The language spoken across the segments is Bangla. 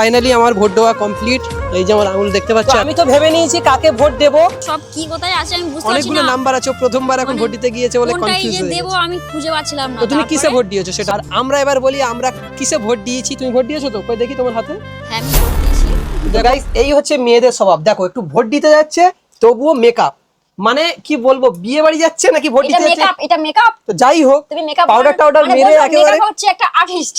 ফাইনালি আমার ভোট দেওয়া কমপ্লিট। এই যে আমার আঙুল দেখতে পাচ্ছ। আমি তো ভেবে নিয়েছি কাকে ভোট দেব। সব কি কোথায় আছে আমি বুঝতে পারছি না। অনেকগুলো নাম্বার আছে, প্রথমবার এখন ভোট দিতে গিয়েছে বলে কনফিউজ হয়ে দেব গেছে। আমি খুঁজে পাচ্ছিলাম না। তো তুমি কিসে ভোট দিয়েছো সেটা? আর আমরা এবার বলি আমরা কিসে ভোট দিয়েছি। তুমি ভোট দিয়েছো তো? কই দেখি তোমার হাতে। হ্যাঁ আমি ভোট দিয়েছি। গাইস এই হচ্ছে মেয়েদের স্বভাব। দেখো একটু ভোট দিতে যাচ্ছে তবুও মেকআপ, মানে কি বলবো, বিয়ে বাড়ি যাচ্ছে নাকি ভোট দিতে যাচ্ছে? এটা মেকআপ। তো যাই হোক, তুমি মেকআপ পাউডার টাউডার মেরে একেবারে মেকআপ হচ্ছে একটা আর্টিস্ট।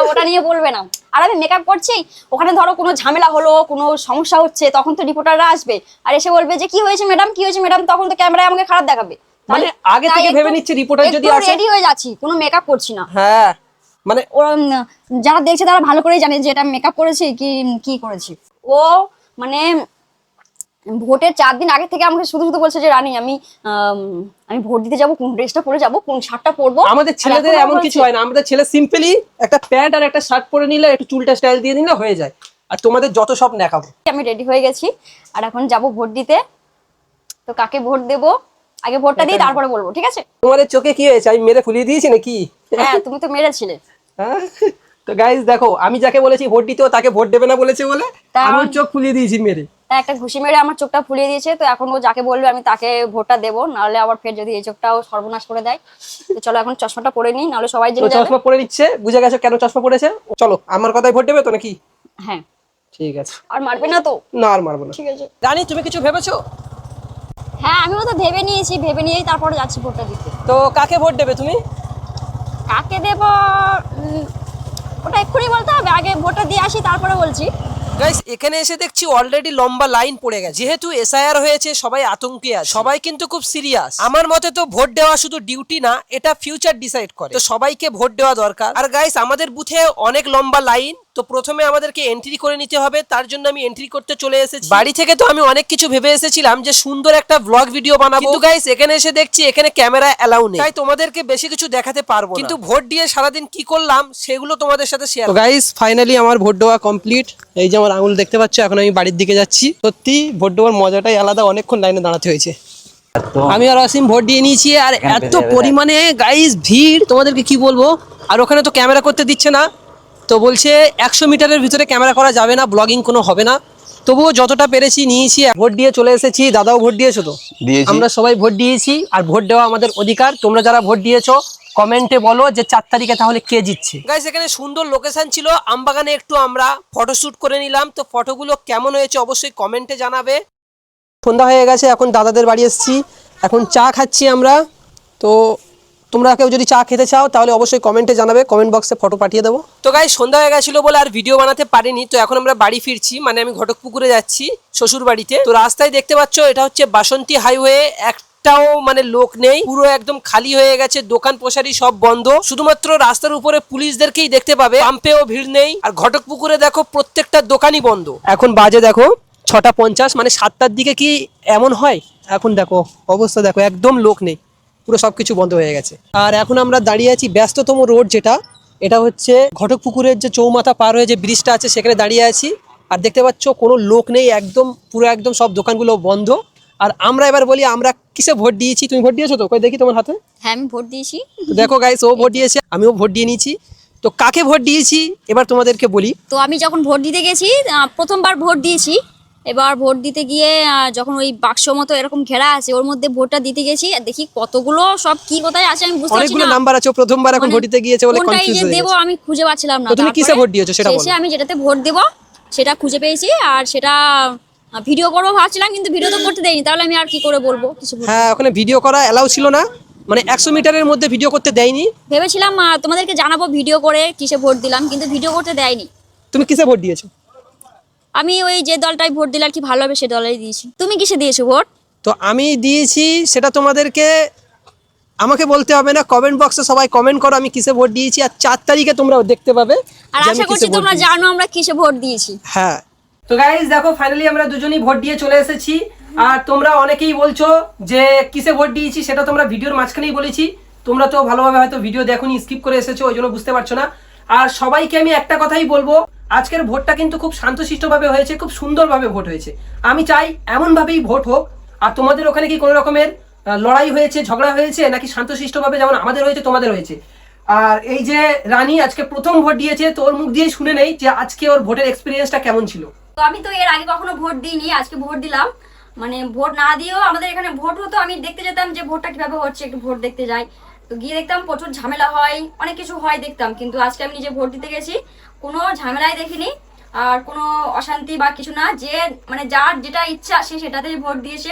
ওটা নিয়ে বলবে না। আর আমি মেকআপ করছি, ওখানে ধরো কোনো ঝামেলা হলো, কোনো সমস্যা হচ্ছে, তখন তো রিপোর্টাররা আসবে আর এসে বলবে যে কি হয়েছে ম্যাডাম, কি হয়েছে ম্যাডাম, তখন তো ক্যামেরায় আমাকে খারাপ দেখাবে। মানে আগে থেকে ভেবে নিচ্ছে রিপোর্টার যদি আসে। রেডি হয়ে যাচ্ছি, কোনো মেকআপ করছি না। হ্যাঁ মানে ওরা যারা দেখছে তারা ভালো করেই জানে যে এটা মেকআপ করেছি কি কি করেছি। ও মানে ভোটের 4 দিন আগে থেকে আমাকে শুধু শুধু বলছে যে রানী আমি ভোট দিতে যাব, কোন ড্রেসটা পরে যাব, কোন শার্টটা পরবো। আমাদের ছেলেদের এমন কিছু হয় না। আমাদের ছেলে সিম্পলি একটা প্যান্ট আর একটা শার্ট পরে নিলে, একটু চুলটা স্টাইল দিয়ে নিলে হয়ে যায়। আর তোমাদের যত সব নেখাবো। আমি রেডি হয়ে গেছি আর এখন যাব ভোট দিতে। তো কাকে ভোট দেব আগে ভোটটা দিই, তারপরে বলবো, ঠিক আছে? তোমার চোখে কি হয়েছে? আমি মেরে ফুলিয়ে দিয়েছি নাকি? হ্যাঁ তুমি তো মেরেছিলে। তো গাইস দেখো, আমি যাকে বলেছি ভোট দিতেও তাকে ভোট দেবে না বলেছে বলে আমি ওর চোখ ফুলিয়ে দিয়েছি মেরে। একটা ঘুষি মেরে আমার চোখটা ফুলিয়ে দিয়েছে। তো এখন ও যাকে বলবে আমি তাকে ভোটটা দেবো, নাহলে আবার ফের যদি এই চোখটাও সর্বনাশ করে দেয়। তো চলো এখন চশমাটা পরে নিই, নাহলে সবাই জেনে যাবে। চশমা পরে নিচ্ছে, বুঝে গেছো কেন চশমা পরেছে। চলো আমার কথাই ভোট দেবে তো নাকি? হ্যাঁ ঠিক আছে। আর মারবে না তো? না আর মারবো না। ঠিক আছে। রানী তুমি কিছু ভেবেছো? হ্যাঁ আমিও তো ভেবে নিয়েছি, ভেবে নিয়েই তারপরে যাচ্ছি ভোটটা দিতে। তো কাকে ভোট দেবে তুমি? কাকে দেব ওটা এক্ষুনি বলতে হবে, আগে ভোটটা দিয়ে আসি তারপরে বলছি। গাইস এখানে এসে দেখছি অলরেডি লম্বা লাইন পড়ে গেছে। যেহেতু এসআইআর হয়েছে সবাই আতঙ্কে আছে, সবাই কিন্তু খুব সিরিয়াস। আমার মতে তো ভোট দেওয়া শুধু ডিউটি না, এটা ফিউচার ডিসাইড করে। তো সবাইকে ভোট দেওয়া দরকার। আর গাইস আমাদের বুথে অনেক লম্বা লাইন, তো প্রথমে আমাদেরকে এন্ট্রি করে নিতে হবে। তার জন্য আমি এন্ট্রি করতে চলে এসেছি। বাড়ি থেকে তো আমি অনেক কিছু ভেবে এসেছিলাম যে সুন্দর একটা ব্লগ ভিডিও বানাবো, কিন্তু গাইস এখানে এসে দেখছি এখানে ক্যামেরা অ্যালাউ নেই, তাই তোমাদেরকে বেশি কিছু দেখাতে পারবো না। কিন্তু ভোট দিয়ে সারাদিন কি করলাম সেগুলো তোমাদের সাথে শেয়ার। তো গাইস ফাইনালি আমার ভোট দেওয়া কমপ্লিট। এই যে আমার আঙুল দেখতে পাচ্ছ। এখন আমি বাড়ির দিকে যাচ্ছি। সত্যি ভোট দেওয়ার মজাটাই আলাদা, অনেকক্ষণ লাইনে দাঁড়াতে হয়েছে। আমি আর অসীম ভোট দিয়ে নিয়েছি, আর এত পরিমাণে গাইস ভিড় তোমাদেরকে কি বলবো। আর ওখানে তো ক্যামেরা করতে দিচ্ছে না, তো বলছে 100 মিটারের ভিতরে ক্যামেরা করা যাবে না, ব্লগিং কোনো হবে না। তবুও যতটা পেরেছি নিয়েছি। ভোট দিয়ে চলে এসেছি। দাদাও ভোট দিয়েছো তো? আমরা সবাই ভোট দিয়েছি, আর ভোট দেওয়া আমাদের অধিকার। তোমরা যারা ভোট দিয়েছো কমেন্টে বলো যে 4 তারিখে তাহলে কে জিতছে। গাইস এখানে সুন্দর লোকেশন ছিল আমবাগানে, একটু আমরা ফটোশুট করে নিলাম। তো ফটোগুলো কেমন হয়েছে অবশ্যই কমেন্টে জানাবে। সন্ধ্যা হয়ে গেছে, এখন দাদাদের বাড়ি এসেছি, এখন চা খাচ্ছি আমরা। তো তোমরা কেউ যদি চা খেতে চাও তাহলে অবশ্যই কমেন্টে জানাবে, কমেন্ট বক্সে ফটো পাঠিয়ে দেবো। তো গাইস সন্ধ্যা হয়ে গেছিল বলে আর ভিডিও বানাতে পারিনি। তো এখন আমরা বাড়ি ফিরছি, মানে আমি ঘটকপুকুরে যাচ্ছি শ্বশুর বাড়িতে। তো রাস্তায় দেখতে পাচ্ছ এটা হচ্ছে বাসন্তী হাইওয়ে। একটাও মানে লোক নেই, পুরো একদম খালি হয়ে গেছে। দোকান পোশারি সব বন্ধ, শুধুমাত্র রাস্তার উপরে পুলিশদেরকেই দেখতে পাবে। পাম্পেও ভিড় নেই। আর ঘটকপুকুরে দেখো প্রত্যেকটা দোকানই বন্ধ। এখন বাজে দেখো 6টা 50, মানে 7টার দিকে কি এমন হয়? এখন দেখো অবস্থা, দেখো একদম লোক নেই, পুরো সবকিছু বন্ধ হয়ে গেছে। আর এখন আমরা দাঁড়িয়ে আছি ব্যস্ততম রোড যেটা, এটা হচ্ছে ঘটকপুকুরের যে চৌমাথা পার হয়ে যে ব্রিজটা আছে সেখানে দাঁড়িয়ে আছি। আর দেখতে পাচ্ছ কোনো লোক নেই, একদম পুরো একদম সব দোকানগুলো বন্ধ। আর আমরা এবার বলি আমরা কিসে ভোট দিয়েছি। তুমি ভোট দিয়েছো তো? কই দেখি তোমার হাতে। হ্যাঁ আমি ভোট দিয়েছি। তো দেখো গাইস ও ভোট দিয়েছে, আমিও ভোট দিয়ে নিয়েছি। তো কাকে ভোট দিয়েছি এবার তোমাদেরকে বলি। তো আমি যখন ভোট দিতে গেছি, প্রথমবার ভোট দিয়েছি। এবার ভোট দিতে গিয়ে যখন ওই বাক্স মতো এরকম ঘেরা আছে ওর মধ্যে ভোটটা দিতে গেছি, আর দেখি কতগুলো সব কি কোথায় আছে আমি বুঝতে পারছি অনেকগুলো না। নাম্বার আছে, প্রথমবার এখন ভোট দিতে গিয়েছে বলে কোনটাই কনফিউজ যে হয়ে দেব গেছে। আমি খুঁজে পাচ্ছিলাম না। তো তুমি কিসে ভোট দিয়েছো সেটা বলো। শেষে আমি যেটাতে ভোট দেব সেটা খুঁজে পেয়েছি, আর সেটা ভিডিও করবো ভাবছিলাম, কিন্তু ভিডিও তো করতে দেয়নি, তাহলে আমি আর কি করে বলবো কিছু। হ্যাঁ ওখানে ভিডিও করা এলাও ছিল না, মানে 100 মিটারের মধ্যে ভিডিও করতে দেয়নি। ভেবেছিলাম তোমাদেরকে জানাবো ভিডিও করে কিসে ভোট দিলাম, কিন্তু ভিডিও করতে দেয়নি। তুমি কিসে ভোট দিয়েছো? আমি ওই যে দলটাই ভোট দিলে আর কি ভালো হবে সে দলেই দিয়েছি। তুমি কিসে দিয়েছো ভোট? তো আমি দিয়েছি সেটা তোমাদেরকে আমাকে বলতে হবে না, কমেন্ট বক্সে সবাই কমেন্ট করো আমি কিসে ভোট দিয়েছি। আর 4 তারিখে তোমরা দেখতে পাবে আর যে আমি আশা করছি কিসে ভোট তোমরা দিয়েছি। জানো আমরা কিসে ভোট দিয়েছি। হ্যাঁ তো গাইস দেখো ফাইনালি আমরা দুজনেই ভোট দিয়ে চলে এসেছি। আর তোমরা অনেকেই বলছো যে কিসে ভোট দিয়েছি, সেটা তোমরা ভিডিওর মাঝখানেই বলেছি। তোমরা তো ভালোভাবে হয়তো ভিডিও দেখোনি, স্কিপ করে এসেছো, ওই জন্য বুঝতে পারছো না। আর সবাইকে আমি একটা কথাই বলবো, আজকের ভোটটা কিন্তু খুব শান্তশিষ্টভাবে হয়েছে, খুব সুন্দরভাবে ভোট হয়েছে। আমি চাই এমনভাবেই ভোট হোক। আর তোমাদের ওখানে কি কোনো রকমের লড়াই হয়েছে, ঝগড়া হয়েছে, নাকি শান্তশিষ্টভাবে যেমন আমাদের হয়েছে তোমাদের হয়েছে? আর এই যে রানী আজকে প্রথম ভোট দিয়েছে, তোর মুখ দিয়ে শুনে নেই যে আজকে ওর ভোটের এক্সপিরিয়েন্সটা কেমন ছিল। তো আমি তো এর আগে কখনো ভোট দিইনি, আজকে ভোট দিলাম। মানে ভোট না দিয়েও আমাদের এখানে ভোট হতো, আমি দেখতে যেতাম যে ভোটটা কিভাবে হচ্ছে, একটু ভোট দেখতে যাই। তো গিয়ে দেখতাম প্রচুর ঝামেলা হয়, অনেক কিছু হয় দেখতাম, কিন্তু আজকে আমি নিজে ভোট দিতে গেছি, কোনো ঝামেলাই দেখিনি আর কোনো অশান্তি বা কিছু না। যে মানে যার যেটা ইচ্ছা সে সেটাতেই ভোট দিয়েছে,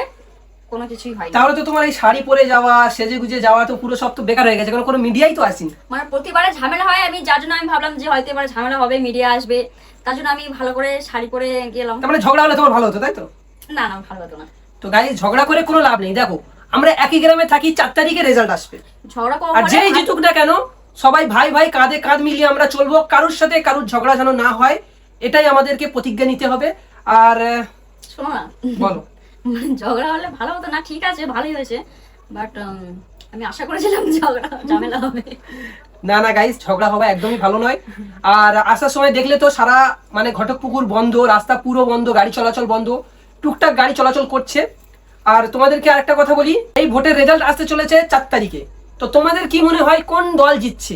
কোনো কিছুই হয়নি। তাহলে তো তোমার এই শাড়ি পরে যাওয়া, সেজে গুজে যাওয়া তো পুরো সব তো বেকার হয়ে গেছে, কারণ কোনো মিডিয়াই তো আসেনি। মানে প্রতিবারে ঝামেলা হয়, আমি যার জন্য আমি ভাবলাম যে হয়তো এবার ঝামেলা হবে, মিডিয়া আসবে, তার জন্য আমি ভালো করে শাড়ি পরে গেলাম। তার মানে ঝগড়া হলে তোমার ভালো হতো, তাই তো? না না, ভালো হতো না। তো গাইস, ঝগড়া করে কোনো লাভ নেই। দেখো আমরা একই গ্রামে থাকি, 4 তারিখে রেজাল্ট আসবে, ঝগড়া আর যেই জিতুক না কেন সবাই ভাই ভাই কাঁধে কাঁধ মিলিয়ে আমরা চলবো, কারোর সাথে কারোর ঝগড়া যেন না হয়, এটাই আমাদেরকে প্রতিজ্ঞা নিতে হবে। আর শোনো না, বলো। মানে ঝগড়া হলে ভালো হতো না, ঠিক আছে ভালোই হয়েছে, বাট আমি আশা করেছিলাম ঝগড়া ঝামেলা হবে। না না গাইস, ঝগড়া হওয়া একদমই ভালো নয়। আর আসার সময় দেখলে তো সারা মানে ঘটকপুকুর বন্ধ, রাস্তা পুরো বন্ধ, গাড়ি চলাচল বন্ধ, টুকটাক গাড়ি চলাচল করছে। আর তোমাদেরকে আরেকটা কথা বলি, এই ভোটের রেজাল্ট আসতে চলেছে 4 তারিখে। তো তোমাদের কি মনে হয় কোন দল জিতছে?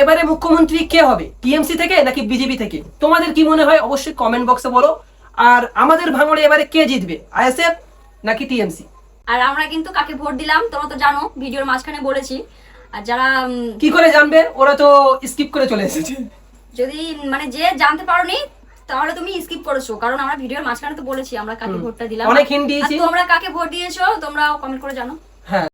এবারে মুখ্যমন্ত্রী কে হবে, টিএমসি থেকে নাকি বিজেপি থেকে? তোমাদের কি মনে হয় অবশ্যই কমেন্ট বক্সে বলো। আর আমাদের ভাঙড়ে এবারে কে জিতবে, আইএসএফ নাকি টিএমসি? আর আমরা কিন্তু কাকে ভোট দিলাম তোমরা তো জানো, ভিডিওর মাঝখানে বলেছি। আর যারা কি করে জানবে, ওরা তো স্কিপ করে চলে এসেছে। যদি মানে যে জানতে পারোনি তাহলে তুমি স্কিপ করেছো, কারণ আমরা ভিডিওর মাঝখানে তো বলেছি আমরা কাকে ভোটটা দিলাম। অনেক hint দিয়েছি। আর তোমরা কাকে ভোট দিয়েছো তোমরা কমেন্ট করে জানো। হ্যাঁ।